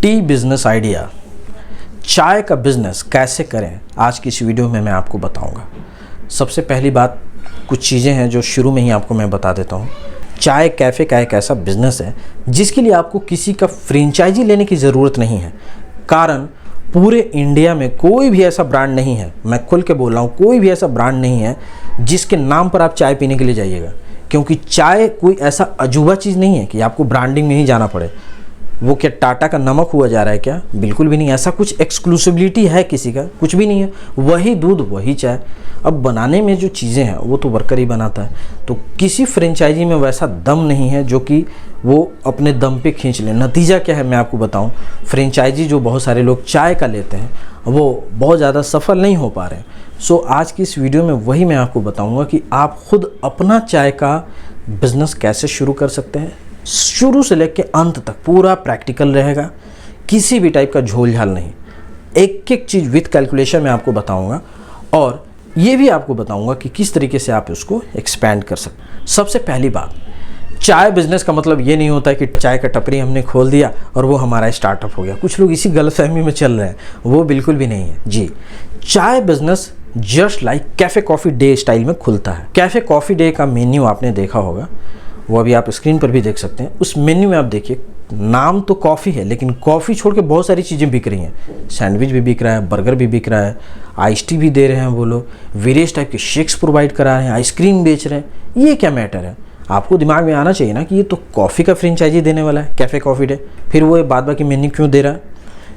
T business idea, चाय का business कैसे करें, आज की इस वीडियो में मैं आपको बताऊंगा। सबसे पहली बात, कुछ चीज़ें हैं जो शुरू में ही आपको मैं बता देता हूं। चाय कैफ़े का एक ऐसा बिज़नेस है जिसके लिए आपको किसी का फ्रेंचाइजी लेने की ज़रूरत नहीं है। कारण पूरे इंडिया में कोई भी ऐसा ब्रांड नहीं है, मैं खुल के बोल रहा हूँ, कोई भी ऐसा ब्रांड नहीं है जिसके नाम पर आप चाय पीने के लिए जाइएगा। क्योंकि चाय कोई ऐसा अजूबा चीज़ नहीं है कि आपको ब्रांडिंग में ही जाना पड़े। वो क्या टाटा का नमक हुआ जा रहा है क्या? बिल्कुल भी नहीं। ऐसा कुछ एक्सक्लूसिविटी है किसी का? कुछ भी नहीं है। वही दूध वही चाय। अब बनाने में जो चीज़ें हैं वो तो वर्कर ही बनाता है। तो किसी फ्रेंचाइजी में वैसा दम नहीं है जो कि वो अपने दम पे खींच ले। नतीजा क्या है मैं आपको बताऊं, फ्रेंचाइजी जो बहुत सारे लोग चाय का लेते हैं वो बहुत ज़्यादा सफल नहीं हो पा रहे हैं। सो आज की इस वीडियो में वही मैं आपको बताऊँगा कि आप खुद अपना चाय का बिज़नेस कैसे शुरू कर सकते हैं। शुरू से लेकर अंत तक पूरा प्रैक्टिकल रहेगा, किसी भी टाइप का झोल झाल नहीं। एक एक चीज़ विथ कैलकुलेशन मैं आपको बताऊंगा और ये भी आपको बताऊंगा कि किस तरीके से आप उसको एक्सपैंड कर सकते हैं। सबसे पहली बात, चाय बिज़नेस का मतलब ये नहीं होता है कि चाय का टपरी हमने खोल दिया और वो हमारा स्टार्टअप हो गया। कुछ लोग इसी गलतफहमी में चल रहे हैं, वो बिल्कुल भी नहीं है जी। चाय business just like cafe coffee day style में खुलता है। कैफ़े कॉफ़ी डे का मेन्यू आपने देखा होगा, वो अभी आप स्क्रीन पर भी देख सकते हैं। उस मेन्यू में आप देखिए, नाम तो कॉफ़ी है लेकिन कॉफ़ी छोड़ के बहुत सारी चीज़ें बिक रही हैं। सैंडविच भी बिक रहा है, बर्गर भी बिक रहा है, आइस टी भी दे रहे हैं वो लोग, वेरियस टाइप के शेक्स प्रोवाइड करा रहे हैं, आइसक्रीम बेच रहे हैं। ये क्या मैटर है? आपको दिमाग में आना चाहिए ना कि ये तो कॉफ़ी का फ्रेंचाइजी देने वाला है कैफ़े कॉफ़ी डे, फिर वो बाद बाकी मेन्यू क्यों दे रहा है?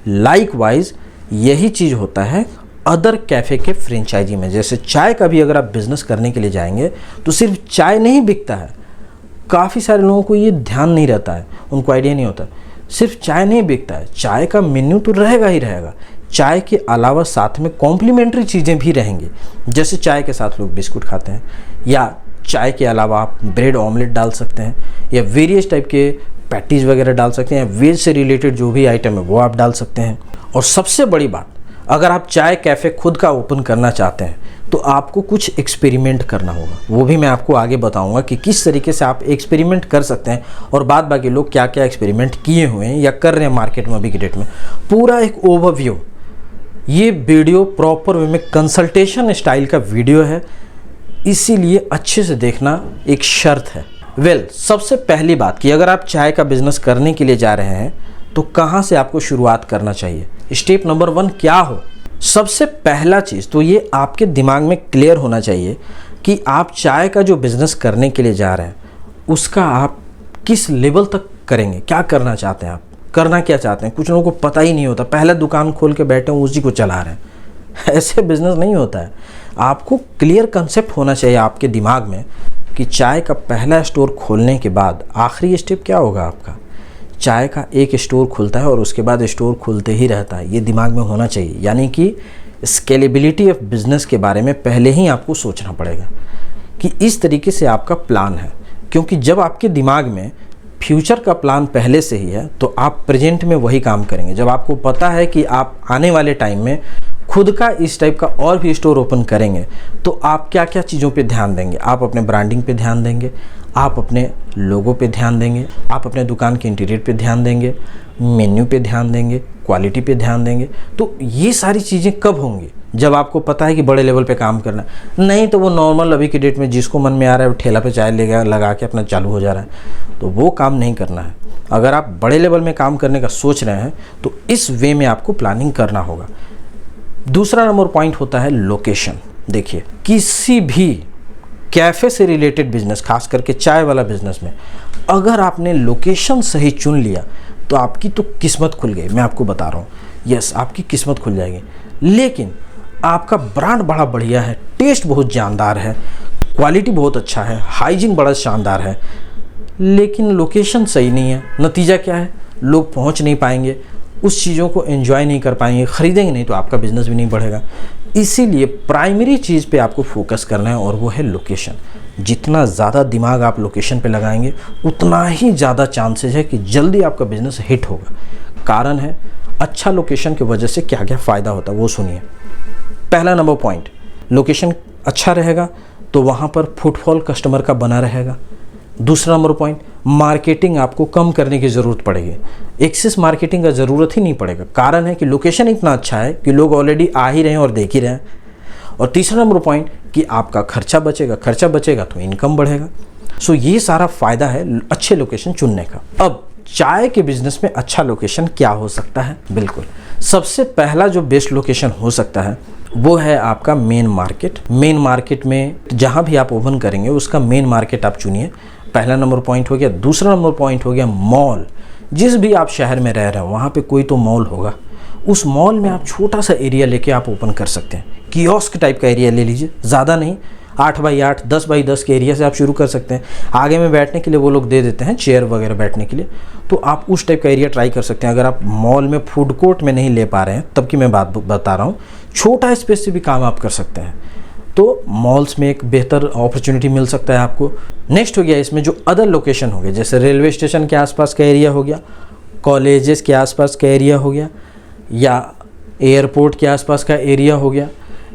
लाइक वाइज यही चीज़ होता है अदर कैफ़े के फ्रेंचाइजी में। जैसे चाय का भी अगर आप बिज़नेस करने के लिए जाएंगे तो सिर्फ चाय नहीं बिकता है। काफ़ी सारे लोगों को ये ध्यान नहीं रहता है, उनको आइडिया नहीं होता। सिर्फ चाय नहीं बिकता है, चाय का मेन्यू तो रहेगा ही रहेगा। चाय के अलावा साथ में कॉम्प्लीमेंट्री चीज़ें भी रहेंगी। जैसे चाय के साथ लोग बिस्कुट खाते हैं, या चाय के अलावा आप ब्रेड ऑमलेट डाल सकते हैं, या वेरियस टाइप के पैटीज़ वगैरह डाल सकते हैं, वेज से रिलेटेड जो भी आइटम है वो आप डाल सकते हैं। और सबसे बड़ी बात, अगर आप चाय कैफ़े खुद का ओपन करना चाहते हैं तो आपको कुछ एक्सपेरिमेंट करना होगा। वो भी मैं आपको आगे बताऊंगा कि किस तरीके से आप एक्सपेरिमेंट कर सकते हैं और बाद बाकी लोग क्या क्या एक्सपेरिमेंट किए हुए हैं या कर रहे हैं मार्केट में अभी के डेट में। पूरा एक ओवरव्यू। ये वीडियो प्रॉपर वे में कंसल्टेशन स्टाइल का वीडियो है, इसीलिए अच्छे से देखना एक शर्त है। सबसे पहली बात कि अगर आप चाय का बिजनेस करने के लिए जा रहे हैं तो कहाँ से आपको शुरुआत करना चाहिए, स्टेप नंबर 1 क्या हो। सबसे पहला चीज़ तो ये आपके दिमाग में क्लियर होना चाहिए कि आप चाय का जो बिज़नेस करने के लिए जा रहे हैं उसका आप किस लेवल तक करेंगे, क्या करना चाहते हैं, आप करना क्या चाहते हैं। कुछ लोगों को पता ही नहीं होता, पहले दुकान खोल के बैठे हैं उसी को चला रहे हैं। ऐसे बिज़नेस नहीं होता है। आपको क्लियर कंसेप्ट होना चाहिए आपके दिमाग में कि चाय का पहला स्टोर खोलने के बाद आखिरी स्टेप क्या होगा आपका। चाय का एक स्टोर खुलता है और उसके बाद स्टोर खुलते ही रहता है, ये दिमाग में होना चाहिए। यानी कि स्केलेबिलिटी ऑफ बिज़नेस के बारे में पहले ही आपको सोचना पड़ेगा कि इस तरीके से आपका प्लान है। क्योंकि जब आपके दिमाग में फ्यूचर का प्लान पहले से ही है तो आप प्रेजेंट में वही काम करेंगे। जब आपको पता है कि आप आने वाले टाइम में खुद का इस टाइप का और भी स्टोर ओपन करेंगे तो आप क्या क्या चीज़ों पे ध्यान देंगे। आप अपने ब्रांडिंग पे ध्यान देंगे, आप अपने लोगो पे ध्यान देंगे, आप अपने दुकान के इंटीरियर पे ध्यान देंगे, मेन्यू पे ध्यान देंगे, क्वालिटी पे ध्यान देंगे। तो ये सारी चीज़ें कब होंगी? जब आपको पता है कि बड़े लेवल पे काम करना। नहीं तो वो नॉर्मल अभी की डेट में जिसको मन में आ रहा है वो ठेला पे चाय लगा के अपना चालू हो जा रहा है, तो वो काम नहीं करना है। अगर आप बड़े लेवल में काम करने का सोच रहे हैं तो इस वे में आपको प्लानिंग करना होगा। दूसरा नंबर पॉइंट होता है लोकेशन। देखिए, किसी भी कैफ़े से रिलेटेड बिजनेस, खास करके चाय वाला बिजनेस में अगर आपने लोकेशन सही चुन लिया तो आपकी तो किस्मत खुल गई। मैं आपको बता रहा हूँ, यस, आपकी किस्मत खुल जाएगी। लेकिन आपका ब्रांड बड़ा बढ़िया है, टेस्ट बहुत जानदार है, क्वालिटी बहुत अच्छा है, हाइजीन बड़ा शानदार है, लेकिन लोकेशन सही नहीं है। नतीजा क्या है? लोग पहुँच नहीं पाएंगे, उस चीज़ों को एंजॉय नहीं कर पाएंगे, ख़रीदेंगे नहीं तो आपका बिज़नेस भी नहीं बढ़ेगा। इसीलिए प्राइमरी चीज़ पे आपको फोकस करना है और वो है लोकेशन। जितना ज़्यादा दिमाग आप लोकेशन पे लगाएंगे उतना ही ज़्यादा चांसेस है कि जल्दी आपका बिज़नेस हिट होगा। कारण है, अच्छा लोकेशन की वजह से क्या क्या फ़ायदा होता है वो सुनिए। पहला नंबर पॉइंट, लोकेशन अच्छा रहेगा तो वहाँ पर फुटफॉल कस्टमर का बना रहेगा। दूसरा नंबर पॉइंट, मार्केटिंग आपको कम करने की ज़रूरत पड़ेगी, एक्सेस मार्केटिंग का ज़रूरत ही नहीं पड़ेगा। कारण है कि लोकेशन इतना अच्छा है कि लोग ऑलरेडी आ ही रहे हैं और देख ही रहे हैं। और तीसरा नंबर पॉइंट कि आपका खर्चा बचेगा तो इनकम बढ़ेगा। सो ये सारा फ़ायदा है अच्छे लोकेशन चुनने का। अब चाय के बिज़नेस में अच्छा लोकेशन क्या हो सकता है? बिल्कुल, सबसे पहला जो बेस्ट लोकेशन हो सकता है वो है आपका मेन मार्केट। मेन मार्केट में जहाँ भी आप ओपन करेंगे उसका मेन मार्केट आप चुनिए, पहला नंबर पॉइंट हो गया। दूसरा नंबर पॉइंट हो गया मॉल। जिस भी आप शहर में रह रहे हो वहाँ पे कोई तो मॉल होगा, उस मॉल में आप छोटा सा एरिया लेके आप ओपन कर सकते हैं। कियोस्क टाइप का एरिया ले लीजिए, ज़्यादा नहीं, 8x8 10x10 के एरिया से आप शुरू कर सकते हैं। आगे में बैठने के लिए वो लोग दे देते हैं चेयर वगैरह बैठने के लिए, तो आप उस टाइप का एरिया ट्राई कर सकते हैं। अगर आप मॉल में फूड कोर्ट में नहीं ले पा रहे हैं तब की मैं बात बता रहा हूँ, छोटा स्पेस से भी काम आप कर सकते हैं, तो मॉल्स में एक बेहतर अपॉर्चुनिटी मिल सकता है आपको। नेक्स्ट हो गया इसमें जो अदर लोकेशन हो गया, जैसे रेलवे स्टेशन के आसपास का एरिया हो गया, कॉलेजेस के आसपास का एरिया हो गया, या एयरपोर्ट के आसपास का एरिया हो गया,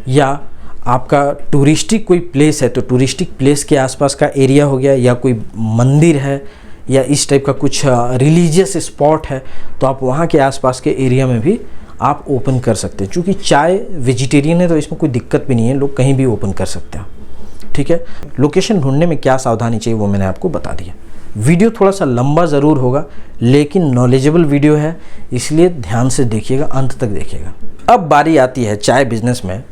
या आपका टूरिस्टिक कोई प्लेस है तो टूरिस्टिक प्लेस के आसपास का एरिया हो गया, या कोई मंदिर है या इस टाइप का कुछ रिलीजियस स्पॉट है तो आप वहाँ के आसपास के एरिया में भी आप ओपन कर सकते हैं। चूँकि चाय वेजिटेरियन है तो इसमें कोई दिक्कत भी नहीं है, लोग कहीं भी ओपन कर सकते हैं। ठीक है, लोकेशन ढूंढने में क्या सावधानी चाहिए वो मैंने आपको बता दिया। वीडियो थोड़ा सा लंबा ज़रूर होगा लेकिन नॉलेजेबल वीडियो है, इसलिए ध्यान से देखिएगा, अंत तक देखिएगा। अब बारी आती है चाय बिजनेस में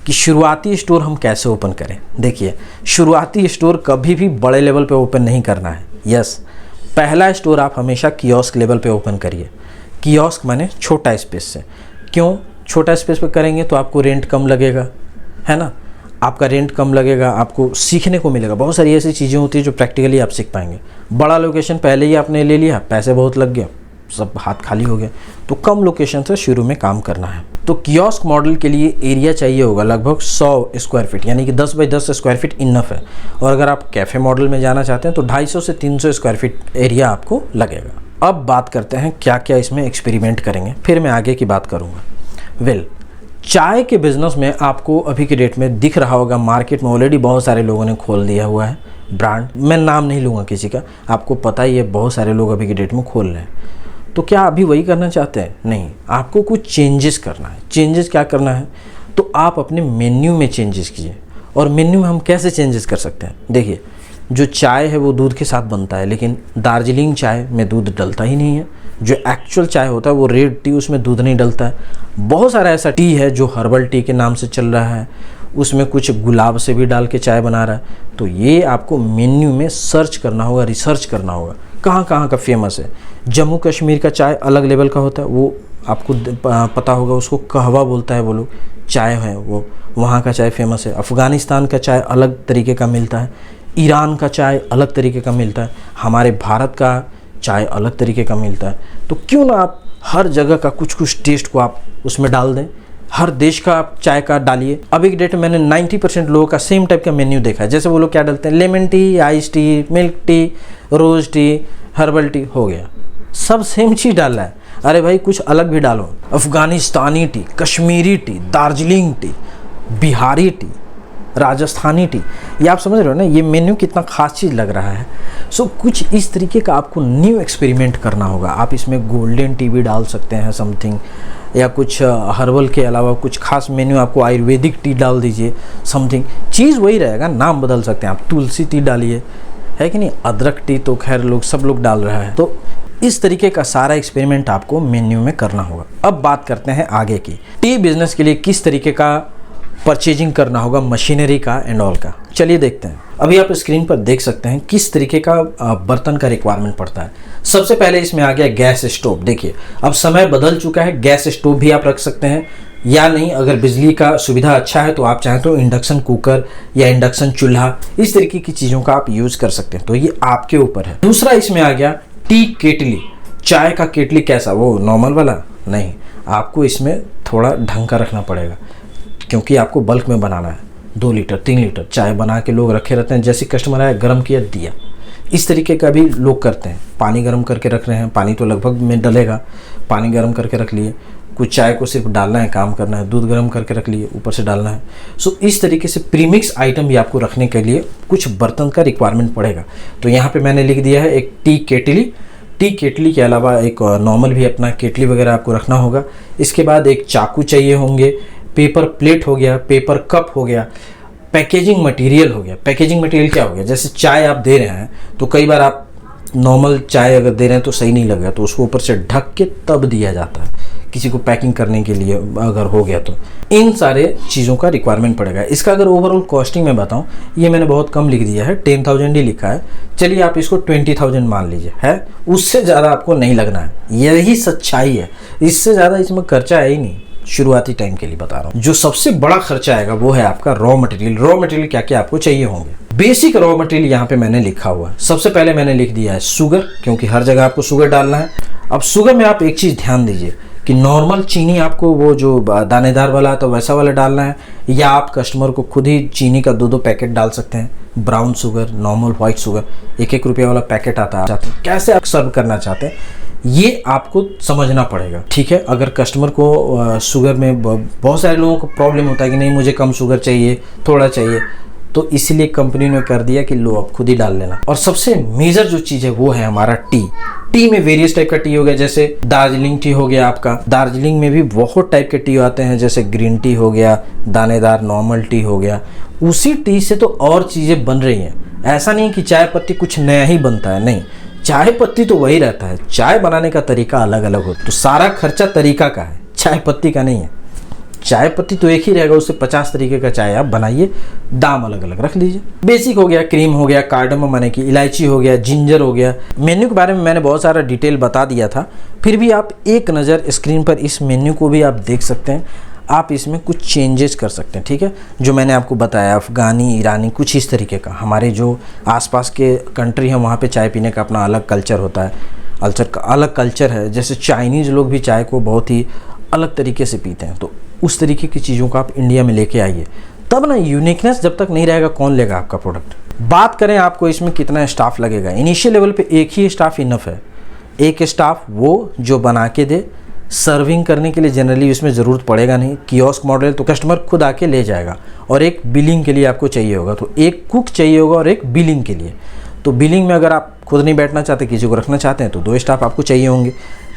कि शुरुआती स्टोर हम कैसे ओपन करें। देखिए, शुरुआती स्टोर कभी भी बड़े लेवल पे ओपन नहीं करना है। यस, पहला स्टोर आप हमेशा कियोस्क लेवल पे ओपन करिए। कियोस्क माने छोटा स्पेस से। क्यों छोटा स्पेस पे करेंगे? तो आपको रेंट कम लगेगा, है ना, आपका रेंट कम लगेगा, आपको सीखने को मिलेगा। बहुत सारी ऐसी चीज़ें होती है जो प्रैक्टिकली आप सीख पाएंगे। बड़ा लोकेशन पहले ही आपने ले लिया, पैसे बहुत लग गए, सब हाथ खाली हो गए, तो कम लोकेशन से शुरू में काम करना है। तो कियोस्क मॉडल के लिए एरिया चाहिए होगा लगभग 100 स्क्वायर फीट, यानी कि 10x10 स्क्वायर फीट इनफ है। और अगर आप कैफ़े मॉडल में जाना चाहते हैं तो 250 से 300 स्क्वायर फीट एरिया आपको लगेगा। अब बात करते हैं क्या क्या इसमें एक्सपेरिमेंट करेंगे, फिर मैं आगे की बात करूँगा। चाय के बिज़नेस में आपको अभी के डेट में दिख रहा होगा, मार्केट में ऑलरेडी बहुत सारे लोगों ने खोल दिया हुआ है ब्रांड। मैं नाम नहीं लूँगा किसी का, आपको पता ही है बहुत सारे लोग अभी के डेट में खोल रहे हैं। तो क्या अभी वही करना चाहते हैं? नहीं, आपको कुछ चेंजेस करना है। चेंजेस क्या करना है? तो आप अपने मेन्यू में चेंजेस कीजिए। और मेन्यू में हम कैसे चेंजेस कर सकते हैं? देखिए, जो चाय है वो दूध के साथ बनता है, लेकिन दार्जिलिंग चाय में दूध डलता ही नहीं है। जो एक्चुअल चाय होता है वो रेड टी, उसमें दूध नहीं डलता है। बहुत सारा ऐसा टी है जो हर्बल टी के नाम से चल रहा है, उसमें कुछ गुलाब से भी डाल के चाय बना रहा है। तो ये आपको मेन्यू में सर्च करना होगा, रिसर्च करना होगा कहाँ कहाँ का फेमस है। जम्मू कश्मीर का चाय अलग लेवल का होता है, वो आपको पता होगा, उसको कहवा बोलता है वो लोग, चाय है वो, वहाँ का चाय फेमस है। अफ़गानिस्तान का चाय अलग तरीके का मिलता है, ईरान का चाय अलग तरीके का मिलता है, हमारे भारत का चाय अलग तरीके का मिलता है। तो क्यों ना आप हर जगह का कुछ कुछ टेस्ट को आप उसमें डाल दें, हर देश का आप चाय का डालिए। अभी के डेट में मैंने 90% लोगों का सेम टाइप का मेन्यू देखा है। जैसे वो लोग क्या डालते हैं, lemon tea, ice tea, milk tea, rose tea, herbal tea, हो गया, सब सेम चीज़ डाल रहा है। अरे भाई कुछ अलग भी डालो, Afghanistani T, Kashmiri T, Darjeeling T, Bihari T, Rajasthani T, ये आप समझ रहे हो ना, ये मेन्यू कितना खास चीज़ लग रहा है। सो कुछ इस तरीके का आपको न्यू एक्सपेरिमेंट करना होगा। आप इसमें गोल्डन टी भी डाल सकते हैं समथिंग, या कुछ हर्बल के अलावा कुछ खास मेन्यू आपको आयुर्वेदिक टी डाल दीजिए समथिंग, चीज़ वही रहेगा, नाम बदल सकते हैं आप। तुलसी टी डालिए, है कि नहीं, अदरक टी तो खैर लोग सब लोग डाल रहा है। तो इस तरीके का सारा एक्सपेरिमेंट आपको मेन्यू में करना होगा। अब बात करते हैं आगे की, टी बिज़नेस के लिए किस तरीके का परचेजिंग करना होगा, मशीनरी का एंड ऑल का। चलिए देखते हैं। अभी आप स्क्रीन पर देख सकते हैं किस तरीके का बर्तन का रिक्वायरमेंट पड़ता है। सबसे पहले इसमें आ गया गैस स्टोव। देखिए अब समय बदल चुका है, गैस स्टोव भी आप रख सकते हैं, या नहीं अगर बिजली का सुविधा अच्छा है तो आप चाहें तो इंडक्शन कुकर या इंडक्शन चूल्हा, इस तरीके की चीज़ों का आप यूज़ कर सकते हैं। तो ये आपके ऊपर है। दूसरा इसमें आ गया टी केटली। चाय का केटली कैसा, वो नॉर्मल वाला नहीं, आपको इसमें थोड़ा ढंग का रखना पड़ेगा, क्योंकि आपको बल्क में बनाना है। 2 लीटर 3 लीटर चाय बना के लोग रखे रहते हैं, जैसे कस्टमर आया गर्म किया दिया, इस तरीके का भी लोग करते हैं। पानी गर्म करके रख रहे हैं, पानी तो लगभग में डलेगा, पानी गर्म करके रख लिए, कुछ चाय को सिर्फ डालना है, काम करना है, दूध गर्म करके रख लिए, ऊपर से डालना है। सो इस तरीके से प्रीमिक्स आइटम भी आपको रखने के लिए कुछ बर्तन का रिक्वायरमेंट पड़ेगा। तो यहाँ पे मैंने लिख दिया है एक टी केटली के अलावा एक नॉर्मल भी अपना केटली वगैरह आपको रखना होगा। इसके बाद एक चाकू चाहिए होंगे, पेपर प्लेट हो गया, पेपर कप हो गया, पैकेजिंग मटेरियल हो गया। पैकेजिंग मटेरियल क्या हो गया, जैसे चाय आप दे रहे हैं तो कई बार आप नॉर्मल चाय अगर दे रहे हैं तो सही नहीं लगेगा, तो उसको ऊपर से ढक के तब दिया जाता है किसी को पैकिंग करने के लिए अगर हो गया तो। इन सारे चीज़ों का रिक्वायरमेंट पड़ेगा। इसका अगर ओवरऑल कॉस्टिंग में बताऊं, ये मैंने बहुत कम लिख दिया है, 10,000 ही लिखा है। चलिए आप इसको 20,000 मान लीजिए, है उससे ज़्यादा आपको नहीं लगना है, यही सच्चाई है। इससे ज़्यादा इसमें खर्चा है ही नहीं, शुरुआती टाइम के लिए बता रहा हूँ। जो सबसे बड़ा खर्चा आएगा वो है आपका रॉ मटेरियल। रॉ मटेरियल क्या क्या आपको चाहिए होंगे। बेसिक रॉ मटेरियल यहाँ पे मैंने लिखा हुआ है। सबसे पहले मैंने लिख दिया है शुगर, क्योंकि हर जगह आपको शुगर डालना है। अब शुगर में आप एक चीज़ ध्यान दीजिए कि नॉर्मल चीनी आपको वो जो दानेदार वाला है तो वैसा वाला डालना है, या आप कस्टमर को खुद ही चीनी का 2-2 पैकेट डाल सकते हैं। Brown sugar, normal white sugar, 1-1 रुपये वाला पैकेट आता है। कैसे आप सर्व करना चाहते हैं ये आपको समझना पड़ेगा, ठीक है। अगर कस्टमर को शुगर में बहुत सारे लोगों को प्रॉब्लम होता है कि नहीं मुझे कम शुगर चाहिए, थोड़ा चाहिए, तो इसलिए कंपनी ने कर दिया कि लो आप खुद ही डाल लेना। और सबसे मेजर जो चीज़ है वो है हमारा टी में वेरियस टाइप का टी हो गया, जैसे दार्जिलिंग टी हो गया आपका। दार्जिलिंग में भी बहुत टाइप के टी आते हैं, जैसे ग्रीन टी हो गया, दानेदार नॉर्मल टी हो गया। उसी टी से तो और चीज़ें बन रही हैं। ऐसा नहीं कि चाय पत्ती कुछ नया ही बनता है, नहीं, चाय पत्ती तो वही रहता है, चाय बनाने का तरीका अलग अलग होता है। तो सारा खर्चा तरीका का है, चाय पत्ती का नहीं है। चाय पत्ती तो एक ही रहेगा, उससे 50 तरीके का चाय आप बनाइए, दाम अलग अलग रख लीजिए। बेसिक हो गया, क्रीम हो गया, कार्डमम माने कि इलायची हो गया, जिंजर हो गया। मेन्यू के बारे में मैंने बहुत सारा डिटेल बता दिया था, फिर भी आप एक नज़र स्क्रीन पर इस मेन्यू को भी आप देख सकते हैं। आप इसमें कुछ चेंजेस कर सकते हैं, ठीक है। जो मैंने आपको बताया अफ़गानी, ईरानी, कुछ इस तरीके का। हमारे जो आसपास के कंट्री हैं वहाँ पे चाय पीने का अपना अलग कल्चर होता है, अलग कल्चर है। जैसे चाइनीज़ लोग भी चाय को बहुत ही अलग तरीके से पीते हैं, तो उस तरीके की चीज़ों को आप इंडिया में लेके आइए, तब ना यूनिकनेस जब तक नहीं रहेगा कौन लेगा आपका प्रोडक्ट। बात करें आपको इसमें कितना स्टाफ लगेगा, इनिशियल लेवल पे एक ही स्टाफ इनफ है। एक स्टाफ वो जो बना के दे, सर्विंग करने के लिए जनरली उसमें ज़रूरत पड़ेगा नहीं। कियोस्क मॉडल तो कस्टमर खुद आके ले जाएगा। और एक बिलिंग के लिए आपको चाहिए होगा, तो एक कुक चाहिए होगा और एक बिलिंग के लिए। तो बिलिंग में अगर आप खुद नहीं बैठना चाहते, किसी को रखना चाहते हैं, तो 2 स्टाफ आपको चाहिए होंगे।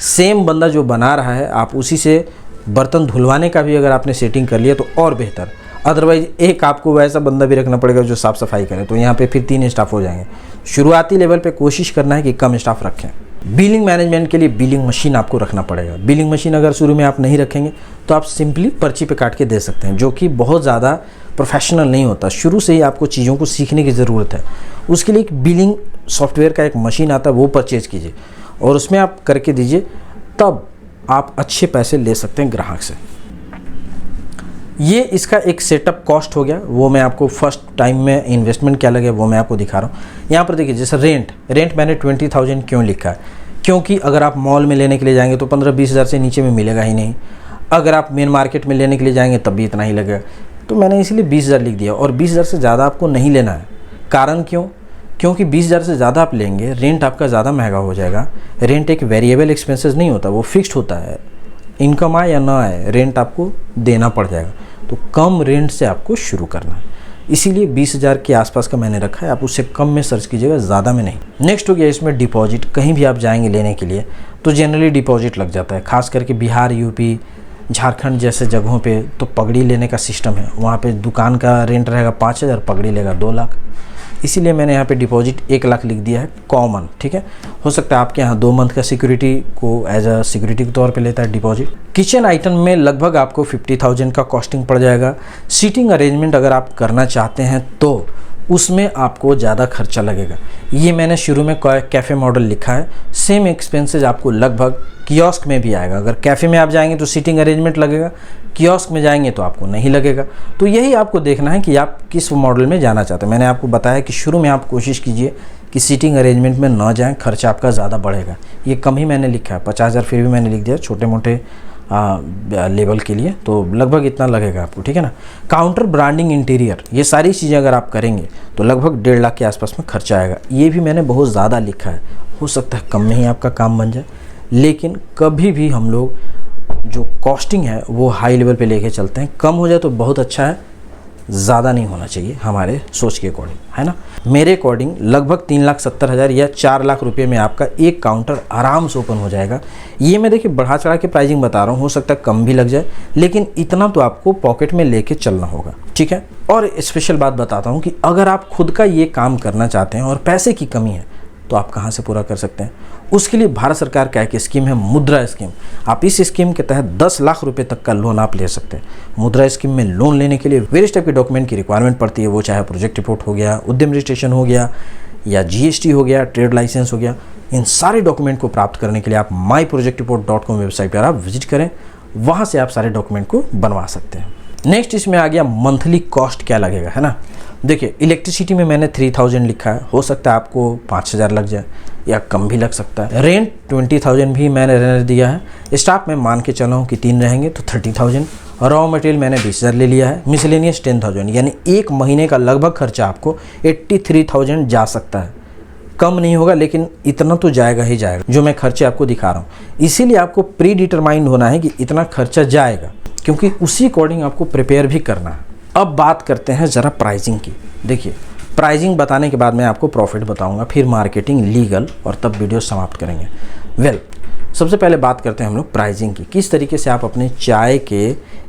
सेम बंदा जो बना रहा है आप उसी से बर्तन धुलवाने का भी अगर आपने सेटिंग कर लिया तो और बेहतर। अदरवाइज एक आपको वैसा बंदा भी रखना पड़ेगा जो साफ़ सफाई करे, तो यहाँ पे फिर 3 स्टाफ हो जाएंगे। शुरुआती लेवल पे कोशिश करना है कि कम स्टाफ रखें। बिलिंग मैनेजमेंट के लिए बिलिंग मशीन आपको रखना पड़ेगा। बिलिंग मशीन अगर शुरू में आप नहीं रखेंगे तो आप सिंपली पर्ची पे काट के दे सकते हैं, जो कि बहुत ज़्यादा प्रोफेशनल नहीं होता। शुरू से ही आपको चीज़ों को सीखने की ज़रूरत है। उसके लिए एक बिलिंग सॉफ्टवेयर का एक मशीन आता है, वो परचेज़ कीजिए और उसमें आप करके दीजिए, तब आप अच्छे पैसे ले सकते हैं ग्राहक से। ये इसका एक सेटअप कॉस्ट हो गया, वो मैं आपको फर्स्ट टाइम में इन्वेस्टमेंट क्या लगे वो मैं आपको दिखा रहा हूँ। यहाँ पर देखिए, जैसे रेंट मैंने 20,000 क्यों लिखा है, क्योंकि अगर आप मॉल में लेने के लिए जाएंगे तो 15-20 हज़ार से नीचे में मिलेगा ही नहीं। अगर आप मेन मार्केट में लेने के लिए जाएंगे तब भी इतना ही लगेगा, तो मैंने इसलिए 20,000 लिख दिया। और 20,000 से ज़्यादा आपको नहीं लेना है। कारण क्यों? क्योंकि 20,000 से ज़्यादा आप लेंगे, रेंट आपका ज़्यादा महंगा हो जाएगा। रेंट एक वेरिएबल एक्सपेंसेस नहीं होता, वो फिक्स्ड होता है। इनकम आए या ना आए, रेंट आपको देना पड़ जाएगा। तो कम रेंट से आपको शुरू करना है, इसीलिए 20,000 के आसपास का मैंने रखा है। आप उससे कम में सर्च कीजिएगा, ज़्यादा में नहीं। नेक्स्ट हो गया इसमें डिपॉजिट। कहीं भी आप जाएंगे लेने के लिए तो जनरली डिपॉजिट लग जाता है, खास करके बिहार, यूपी, झारखंड जैसे जगहों पे तो पगड़ी लेने का सिस्टम है। वहाँ पे दुकान का रेंट रहेगा 5,000, पगड़ी लेगा 2 लाख। इसीलिए मैंने यहाँ पे डिपॉजिट 1 लाख लिख दिया है कॉमन, ठीक है। हो सकता है आपके यहाँ 2 मंथ का सिक्योरिटी को एज अ सिक्योरिटी के तौर पे लेता है डिपॉजिट। किचन आइटम में लगभग आपको 50,000 का कॉस्टिंग पड़ जाएगा। सीटिंग अरेंजमेंट अगर आप करना चाहते हैं तो उसमें आपको ज़्यादा खर्चा लगेगा। ये मैंने शुरू में कैफ़े मॉडल लिखा है। सेम एक्सपेंसेस आपको लगभग कियोस्क में भी आएगा। अगर कैफ़े में आप जाएंगे तो सीटिंग अरेंजमेंट लगेगा, कियोस्क में जाएंगे तो आपको नहीं लगेगा। तो यही आपको देखना है कि आप किस मॉडल में जाना चाहते हैं। मैंने आपको बताया कि शुरू में आप कोशिश कीजिए कि सीटिंग अरेंजमेंट में ना जाएं, खर्चा आपका ज़्यादा बढ़ेगा। ये कम ही मैंने लिखा है, 50,000 फिर भी मैंने लिख दिया। छोटे मोटे लेवल के लिए, तो लगभग इतना लगेगा आपको, ठीक है ना। काउंटर, ब्रांडिंग, इंटीरियर, ये सारी चीज़ें अगर आप करेंगे तो लगभग 1.5 लाख के आसपास में खर्चा आएगा। ये भी मैंने बहुत ज़्यादा लिखा है, हो सकता है कम में ही आपका काम बन जाए, लेकिन कभी भी हम लोग जो कॉस्टिंग है वो हाई लेवल पे लेके चलते हैं। कम हो जाए तो बहुत अच्छा है, ज़्यादा नहीं होना चाहिए हमारे सोच के अकॉर्डिंग, है ना। मेरे अकॉर्डिंग लगभग 3,70,000 या 4 लाख रुपए में आपका एक काउंटर आराम से ओपन हो जाएगा। ये मैं देखिए बढ़ा चढ़ा के प्राइसिंग बता रहा हूँ, हो सकता है कम भी लग जाए, लेकिन इतना तो आपको पॉकेट में लेके चलना होगा, ठीक है। और स्पेशल बात बताता हूँ कि अगर आप खुद का ये काम करना चाहते हैं और पैसे की कमी है तो आप कहाँ से पूरा कर सकते हैं। उसके लिए भारत सरकार का एक स्कीम है, मुद्रा स्कीम। आप इस स्कीम के तहत 10 लाख रुपए तक का लोन आप ले सकते हैं। मुद्रा स्कीम में लोन लेने के लिए वेरियस टाइप के डॉक्यूमेंट की रिक्वायरमेंट पड़ती है, वो चाहे प्रोजेक्ट रिपोर्ट हो गया, उद्यम रजिस्ट्रेशन हो गया, या GST हो गया, ट्रेड लाइसेंस हो गया। इन सारे डॉक्यूमेंट को प्राप्त करने के लिए आप myprojectreport.com वेबसाइट पर आप विजिट करें, वहाँ से आप सारे डॉक्यूमेंट को बनवा सकते हैं। नेक्स्ट इसमें आ गया मंथली कॉस्ट क्या लगेगा, है ना। देखिए इलेक्ट्रिसिटी में मैंने 3,000 लिखा है, हो सकता है आपको 5,000 लग जाए या कम भी लग सकता है। रेंट 20,000 भी मैंने रहने दिया है। स्टाफ में मान के चला हूँ कि 3 रहेंगे तो 30,000। रॉ मटेरियल मैंने 20,000 ले लिया है। मिसलेनियस 10,000, यानी एक महीने का लगभग खर्चा आपको 83,000 जा सकता है। कम नहीं होगा, लेकिन इतना तो जाएगा ही जाएगा, जो मैं खर्चे आपको दिखा रहा हूँ। इसीलिए आपको प्री डिटरमाइंड होना है कि इतना खर्चा जाएगा, क्योंकि उसी अकॉर्डिंग आपको प्रिपेयर भी करना है। अब बात करते हैं ज़रा प्राइसिंग की। देखिए प्राइसिंग बताने के बाद मैं आपको प्रॉफिट बताऊंगा, फिर मार्केटिंग, लीगल, और तब वीडियो समाप्त करेंगे। सबसे पहले बात करते हैं हम लोग प्राइसिंग की, किस तरीके से आप अपने चाय के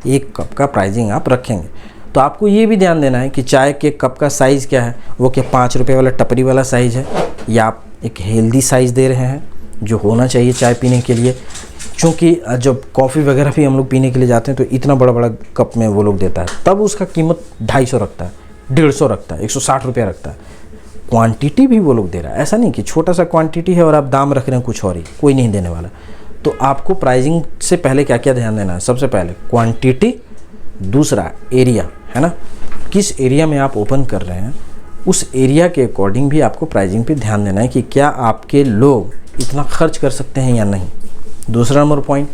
एक कप का प्राइसिंग आप रखेंगे। तो आपको ये भी ध्यान देना है कि चाय के कप का साइज़ क्या है, वो क्या 5 रुपये वाला टपरी वाला साइज़ है, या आप एक हेल्दी साइज़ दे रहे हैं जो होना चाहिए चाय पीने के लिए। क्योंकि जब कॉफ़ी वगैरह भी हम लोग पीने के लिए जाते हैं तो इतना बड़ा बड़ा कप में वो लोग देता है, तब उसका कीमत 250 रखता है, 150 रखता है, 160 रुपया रखता है। क्वांटिटी भी वो लोग दे रहा है, ऐसा नहीं कि छोटा सा क्वांटिटी है और आप दाम रख रहे हैं कुछ और ही, कोई नहीं देने वाला। तो आपको प्राइसिंग से पहले क्या क्या ध्यान देना है, सबसे पहले क्वांटिटी, दूसरा एरिया, है ना। किस एरिया में आप ओपन कर रहे हैं उस एरिया के अकॉर्डिंग भी आपको प्राइसिंग पे ध्यान देना है कि क्या आपके लोग इतना खर्च कर सकते हैं या नहीं। दूसरा नंबर पॉइंट,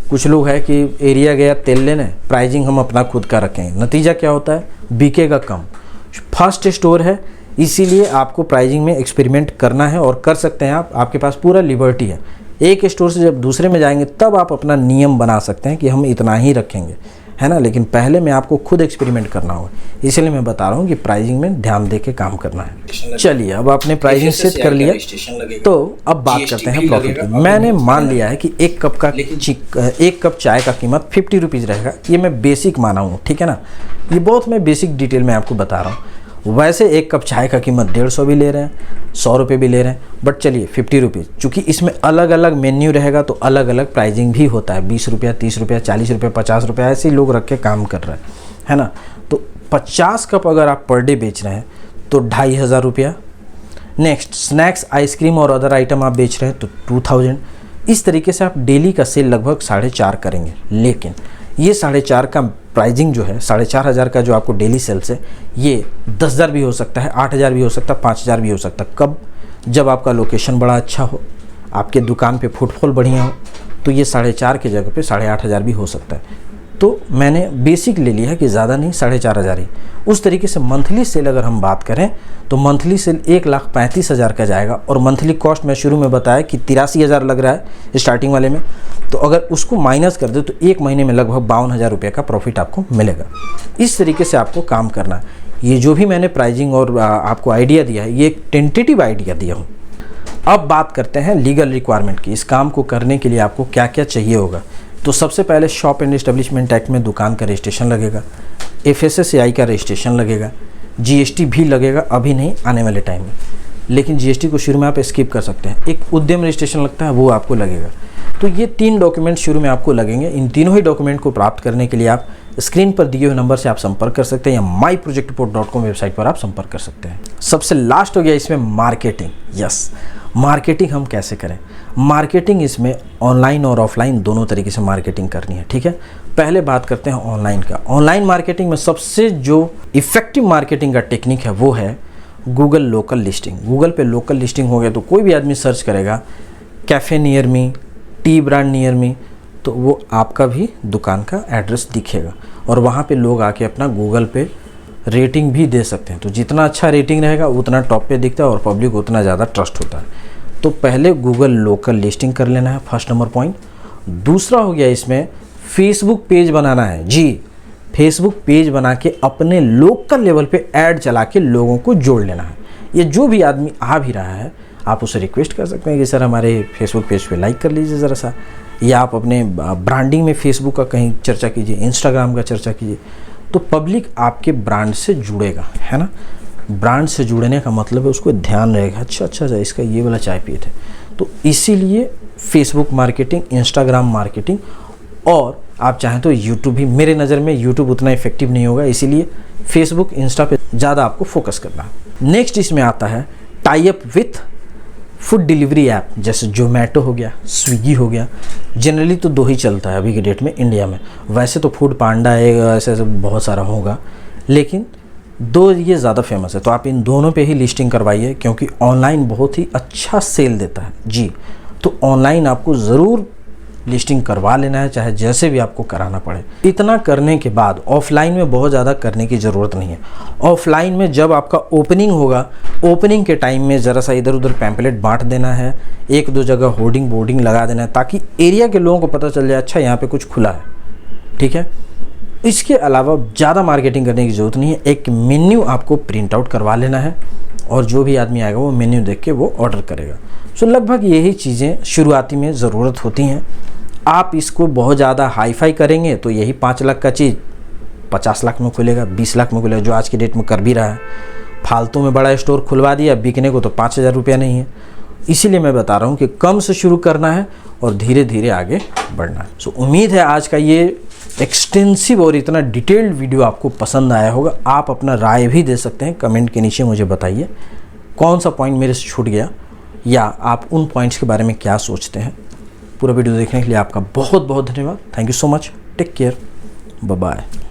कुछ लोग है कि एरिया गया तेल लेने, प्राइसिंग हम अपना खुद का रखेंगे, नतीजा क्या होता है, बिकेगा कम। फर्स्ट स्टोर है, इसीलिए आपको प्राइसिंग में एक्सपेरिमेंट करना है और कर सकते हैं आप, आपके पास पूरा लिबर्टी है। एक स्टोर से जब दूसरे में जाएंगे तब आप अपना नियम बना सकते हैं कि हम इतना ही रखेंगे, है ना। लेकिन पहले में आपको खुद एक्सपेरिमेंट करना होगा, इसलिए मैं बता रहा हूँ कि प्राइसिंग में ध्यान दे के काम करना है। चलिए अब आपने प्राइसिंग सेट कर लिया, तो अब बात करते हैं प्रॉफिट की। मैंने मान लिया है कि एक कप चाय का कीमत 50 रुपीज़ रहेगा, ये मैं बेसिक माना हूँ, ठीक है ना। ये बहुत मैं बेसिक डिटेल में आपको बता रहा हूँ। वैसे एक कप चाय का कीमत 150 भी ले रहे हैं, 100 रुपये भी ले रहे हैं, बट चलिए 50 रुपीज़, चूँकि इसमें अलग अलग मेन्यू रहेगा तो अलग अलग प्राइसिंग भी होता है। 20 रुपया, 30 रुपया, 40 रुपया, 50 रुपया, ऐसे ही लोग रख के काम कर रहे हैं, है ना। तो 50 कप अगर आप पर डे बेच रहे हैं तो 2,500 रुपया। नेक्स्ट स्नैक्स, आइसक्रीम और अदर आइटम आप बेच रहे हैं तो 2,000। इस तरीके से आप डेली का सेल लगभग 4.5 करेंगे। लेकिन ये 4.5 का प्राइसिंग जो है, 4,500 का जो आपको डेली सेल्स है, ये 10,000 भी हो सकता है, 8,000 भी हो सकता है, 5,000 भी हो सकता है। कब? जब आपका लोकेशन बड़ा अच्छा हो, आपके दुकान पे फुटफॉल बढ़िया हो, तो ये 4.5 की जगह पे 8,500 भी हो सकता है। तो मैंने बेसिक ले लिया है कि ज़्यादा नहीं, 4,500 ही। उस तरीके से मंथली सेल अगर हम बात करें तो मंथली सेल 1,35,000 का जाएगा। और मंथली कॉस्ट मैं शुरू में बताया कि 83,000 लग रहा है स्टार्टिंग वाले में, तो अगर उसको माइनस कर दे तो एक महीने में लगभग 52,000 रुपये का प्रॉफिट आपको मिलेगा। इस तरीके से आपको काम करना है। ये जो भी मैंने प्राइसिंग और आपको आइडिया दिया है, ये एक टेंटेटिव आइडिया दिया हूँ। अब बात करते हैं लीगल रिक्वायरमेंट की। इस काम को करने के लिए आपको क्या क्या चाहिए होगा। तो सबसे पहले शॉप एंड एस्टेब्लिशमेंट एक्ट में दुकान का रजिस्ट्रेशन लगेगा, FSSAI का रजिस्ट्रेशन लगेगा, GST भी लगेगा, अभी नहीं आने वाले टाइम में, लेकिन GST को शुरू में आप स्किप कर सकते हैं। एक उद्यम रजिस्ट्रेशन लगता है, वो आपको लगेगा। तो ये 3 डॉक्यूमेंट शुरू में आपको लगेंगे। इन तीनों ही डॉक्यूमेंट को प्राप्त करने के लिए आप स्क्रीन पर दिए हुए नंबर से आप संपर्क कर सकते हैं या myprojectreport.com वेबसाइट पर आप संपर्क कर सकते हैं। सबसे लास्ट हो गया इसमें मार्केटिंग। यस, मार्केटिंग हम कैसे करें। मार्केटिंग इसमें ऑनलाइन और ऑफलाइन दोनों तरीके से मार्केटिंग करनी है, ठीक है। पहले बात करते हैं ऑनलाइन का। ऑनलाइन मार्केटिंग में सबसे जो इफेक्टिव मार्केटिंग का टेक्निक है वो है गूगल लोकल लिस्टिंग। गूगल पे लोकल लिस्टिंग हो गया तो कोई भी आदमी सर्च करेगा cafe near me, T brand near me, तो वो आपका भी दुकान का एड्रेस दिखेगा और वहाँ पे लोग आके अपना गूगल पे रेटिंग भी दे सकते हैं। तो जितना अच्छा रेटिंग रहेगा उतना टॉप पे दिखता है और पब्लिक उतना ज़्यादा ट्रस्ट होता है। तो पहले गूगल लोकल लिस्टिंग कर लेना है, फर्स्ट नंबर पॉइंट। दूसरा हो गया इसमें फेसबुक पेज बनाना है। जी, फेसबुक पेज बना के अपने लोकल लेवल पे ऐड चला के लोगों को जोड़ लेना है। ये जो भी आदमी आ भी रहा है आप उसे रिक्वेस्ट कर सकते हैं कि सर हमारे फेसबुक पेज पे लाइक कर लीजिए ज़रा सा, या आप अपने ब्रांडिंग में फेसबुक का कहीं चर्चा कीजिए, इंस्टाग्राम का चर्चा कीजिए। तो पब्लिक आपके ब्रांड से जुड़ेगा, है ना। ब्रांड से जुड़ने का मतलब है उसको ध्यान रहेगा, अच्छा इसका ये वाला चाय पिए थे। तो इसीलिए फेसबुक मार्केटिंग, इंस्टाग्राम मार्केटिंग, और आप चाहें तो यूट्यूब भी। मेरे नज़र में यूट्यूब उतना इफेक्टिव नहीं होगा, इसीलिए फेसबुक, इंस्टा पे ज़्यादा आपको फोकस करना है। नेक्स्ट इसमें आता है tie up with food delivery app, जैसे जोमेटो हो गया, स्विगी हो गया। जनरली तो 2 ही चलता है अभी के डेट में इंडिया में। वैसे तो फूड पांडा है, ऐसे बहुत सारा होगा, लेकिन 2 ये ज़्यादा फेमस है। तो आप इन दोनों पे ही लिस्टिंग करवाइए, क्योंकि ऑनलाइन बहुत ही अच्छा सेल देता है। जी, तो ऑनलाइन आपको ज़रूर लिस्टिंग करवा लेना है, चाहे जैसे भी आपको कराना पड़े। इतना करने के बाद ऑफलाइन में बहुत ज़्यादा करने की ज़रूरत नहीं है। ऑफलाइन में जब आपका ओपनिंग होगा, ओपनिंग के टाइम में ज़रा सा इधर उधर पैम्पलेट बांट देना है, 1-2 जगह होर्डिंग बोर्डिंग लगा देना है, ताकि एरिया के लोगों को पता चल जाए अच्छा यहाँ पे कुछ खुला है। ठीक है, इसके अलावा ज़्यादा मार्केटिंग करने की ज़रूरत नहीं है। एक मेन्यू आपको प्रिंट आउट करवा लेना है और जो भी आदमी आएगा वो मेन्यू देख के वो ऑर्डर करेगा। सो लगभग यही चीज़ें शुरुआती में ज़रूरत होती हैं। आप इसको बहुत ज़्यादा हाई फाई करेंगे तो यही 5 लाख का चीज़ 50 लाख में खुलेगा, 20 लाख में खुलेगा, जो आज की डेट में कर भी रहा है। फालतू में बड़ा स्टोर खुलवा दिया, बिकने को तो 5,000 रुपया नहीं है। इसीलिए मैं बता रहा हूँ कि कम से शुरू करना है और धीरे धीरे आगे बढ़ना है। सो उम्मीद है आज का ये एक्सटेंसिव और इतना डिटेल्ड वीडियो आपको पसंद आया होगा। आप अपना राय भी दे सकते हैं, कमेंट के नीचे मुझे बताइए कौन सा पॉइंट मेरे से छूट गया, या आप उन पॉइंट्स के बारे में क्या सोचते हैं। पूरा वीडियो देखने के लिए आपका बहुत बहुत धन्यवाद। Thank you so much. Take care, bye bye.